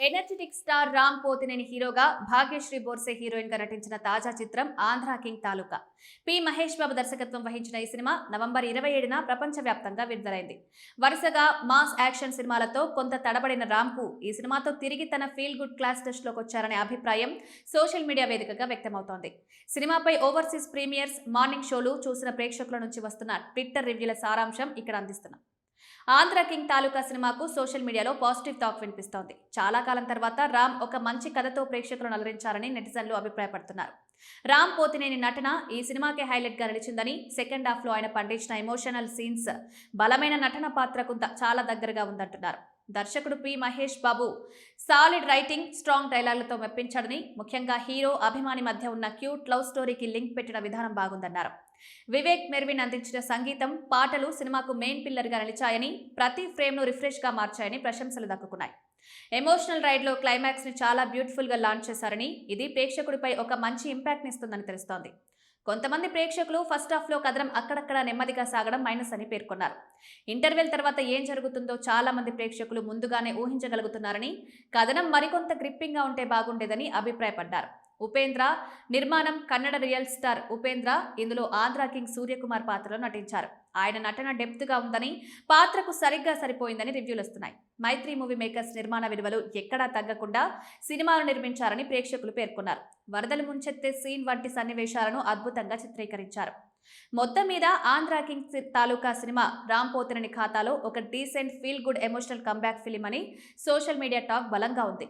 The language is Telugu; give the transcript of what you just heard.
ఎనర్జెటిక్ స్టార్ రామ్ పోతినేని హీరోగా భాగ్యశ్రీ బోర్సే హీరోయిన్ గా నటించిన తాజా చిత్రం ఆంధ్ర కింగ్ తాలూకా. పి మహేష్ బాబు దర్శకత్వం వహించిన ఈ సినిమా నవంబర్ 27న ప్రపంచవ్యాప్తంగా విడుదలైంది. వరుసగా మాస్ యాక్షన్ సినిమాలతో కొంత తడబడిన రామ్ కు ఈ సినిమాతో తిరిగి తన ఫీల్ గుడ్ క్లాస్ టెస్ట్ లోకి వచ్చారనే అభిప్రాయం సోషల్ మీడియా వేదికగా వ్యక్తమవుతోంది. సినిమాపై ఓవర్సీస్ ప్రీమియర్స్, మార్నింగ్ షోలు చూసిన ప్రేక్షకుల నుంచి వస్తున్న ట్విట్టర్ రివ్యూల సారాంశం ఇక్కడ అందిస్తున్నాం. ఆంధ్ర కింగ్ తాలూకా సినిమాకు సోషల్ మీడియాలో పాజిటివ్ టాక్ వినిపిస్తోంది. చాలా కాలం తర్వాత రామ్ ఒక మంచి కథతో ప్రేక్షకులను అలరించారని నెటిజన్లు అభిప్రాయపడుతున్నారు. రామ్ పోతినేని నటన ఈ సినిమాకే హైలైట్ గా నిలిచిందని, సెకండ్ హాఫ్ లో ఆయన పండించిన ఎమోషనల్ సీన్స్ బలమైన నటన పాత్రకు చాలా దగ్గరగా ఉందంటున్నారు. దర్శకుడు P Mahesh Babu solid writing, strong డైలాగులతో మెప్పించాడని, ముఖ్యంగా హీరో అభిమాని మధ్య ఉన్న క్యూట్ లవ్ స్టోరీకి లింక్ పెట్టిన విధానం బాగుందన్నారు. వివేక్ మెర్విన్ అందించిన సంగీతం, పాటలు సినిమాకు మెయిన్ పిల్లర్ గా నిలిచాయని, ప్రతి ఫ్రేమ్ ను రిఫ్రెష్ గా మార్చాయని ప్రశంసలు దక్కుకున్నాయి. ఎమోషనల్ రైడ్ లో క్లైమాక్స్ ని చాలా బ్యూటిఫుల్ గా లాంచ్ చేశారని, ఇది ప్రేక్షకుడిపై ఒక మంచి ఇంపాక్ట్ ని ఇస్తుందని తెలుస్తోంది. కొంతమంది ప్రేక్షకులు ఫస్ట్ హాఫ్ లో కథనం అక్కడక్కడ నెమ్మదిగా సాగడం మైనస్ అని పేర్కొన్నారు. ఇంటర్వెల్ తర్వాత ఏం జరుగుతుందో చాలా మంది ప్రేక్షకులు ముందుగానే ఊహించగలుగుతున్నారని, కథనం మరికొంత గ్రిప్పింగ్ గా ఉంటే బాగుండేదని అభిప్రాయపడ్డారు. ఉపేంద్ర నిర్మాణం. కన్నడ రియల్ స్టార్ ఉపేంద్ర ఇందులో ఆంధ్ర కింగ్ సూర్యకుమార్ పాత్రలో నటించారు. ఆయన నటన డెప్త్ గా ఉందని, పాత్రకు సరిగ్గా సరిపోయిందని రివ్యూలు వస్తున్నాయి. మైత్రి మూవీ మేకర్స్ నిర్మాణ విలువలు ఎక్కడా తగ్గకుండా సినిమాను నిర్మించారని ప్రేక్షకులు పేర్కొన్నారు. వరదలు ముంచెత్తే సీన్ వంటి సన్నివేశాలను అద్భుతంగా చిత్రీకరించారు. మొత్తం మీద ఆంధ్ర కింగ్ తాలూకా సినిమా రామ్ పోతినేని ఖాతాలో ఒక decent feel good emotional comeback film అని సోషల్ మీడియా టాక్ బలంగా ఉంది.